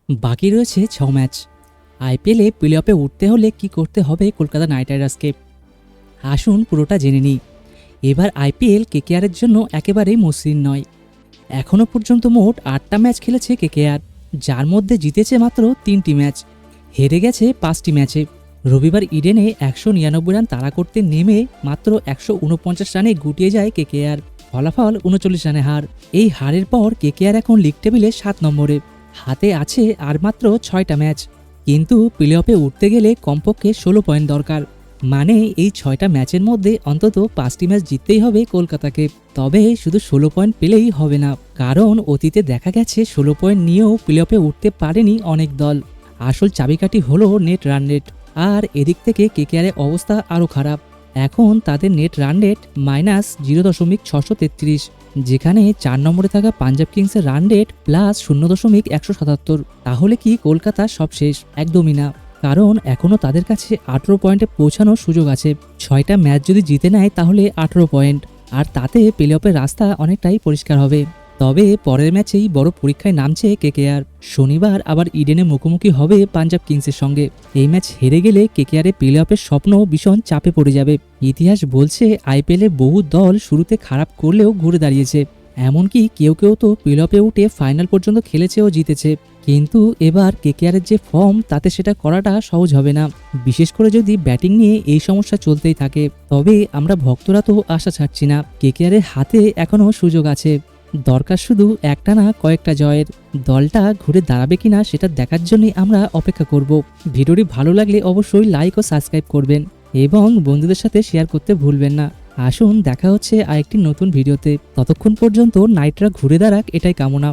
বাকি রয়েছে 6 ম্যাচ। আইপিএলে প্লে অফে উঠতে হলে কি করতে হবে কলকাতা নাইট রাইডার্সকে, আসুন পুরোটা জেনে নিই। এবার আইপিএল কেকেআরের জন্য একেবারেই মসৃণ নয়। এখনও পর্যন্ত মোট 8টা ম্যাচ খেলেছে কেকেআর, যার মধ্যে জিতেছে মাত্র 3টি ম্যাচ, হেরে গেছে 5টি ম্যাচে। রবিবার ইডেনে 199 রান তাড়া করতে নেমে মাত্র 149 রানে গুটিয়ে যায় কেকেআর, ফলাফল 39 রানে হার। এই হারের পর কেকেআর এখন লিগ টেবিলে 7 নম্বরে, হাতে আছে আর মাত্র 6টা ম্যাচ। কিন্তু প্লে অফে উঠতে গেলে কমপক্ষে 16 পয়েন্ট দরকার, মানে এই 6টা ম্যাচের মধ্যে অন্তত 5টি ম্যাচ জিততেই হবে কলকাতাকে। তবে শুধু 16 পয়েন্ট পেলেই হবে না, কারণ অতীতে দেখা গেছে 16 পয়েন্ট নিয়েও প্লে অফে উঠতে পারেনি অনেক দল। আসল চাবিকাঠি হলো নেট রান রেট, আর এদিক থেকে কেকেআরের অবস্থা আরও খারাপ। এখন তাদের নেট রান রেট -0.633, যেখানে 4 নম্বরে থাকা পাঞ্জাব কিংসের রান রেট +0.177। তাহলে কি কলকাতা সব শেষ? একদমই না, কারণ এখনও তাদের কাছে 18 পয়েন্টে পৌঁছানোর সুযোগ আছে। 6টা ম্যাচ যদি জিতে নেয় তাহলে 18 পয়েন্ট, আর তাতে প্লে অফের রাস্তা অনেকটাই পরিষ্কার হবে। তবে পরের ম্যাচেই বড় পরীক্ষায় নামছে কেকেআর। শনিবার আবার ইডেনে মুখোমুখি হবে পাঞ্জাব কিংসের সঙ্গে। এই ম্যাচ হেরে গেলে কেকেআরের প্লে অফের স্বপ্ন ভীষণ চাপে পড়ে যাবে। ইতিহাস বলছে আইপিএলে বহু দল শুরুতে খারাপ করলেও ঘুরে দাঁড়িয়েছে, এমনকি কেউ কেউ তো প্লে অফে উঠে ফাইনাল পর্যন্ত খেলেছে ও জিতেছে। কিন্তু এবার কেকেআরের যে ফর্ম, তাতে সেটা করাটা সহজ হবে না, বিশেষ করে যদি ব্যাটিং নিয়ে এই সমস্যা চলতেই থাকে। তবে আমরা ভক্তরা তো আশা ছাড়ছি না, কেকেআরের হাতে এখনও সুযোগ আছে। দরকার শুধু একটা না কয়েকটা জয়ের। দলটা ঘুরে দাঁড়াবে কিনা সেটা দেখার জন্যই আমরা অপেক্ষা করব। ভিডিওটি ভালো লাগলে অবশ্যই লাইক ও সাবস্ক্রাইব করবেন এবং বন্ধুদের সাথে শেয়ার করতে ভুলবেন না। আসুন দেখা হচ্ছে আরেকটি নতুন ভিডিওতে, ততক্ষণ পর্যন্ত নাইটরা ঘুরে দাঁড়াক এটাই কামনা।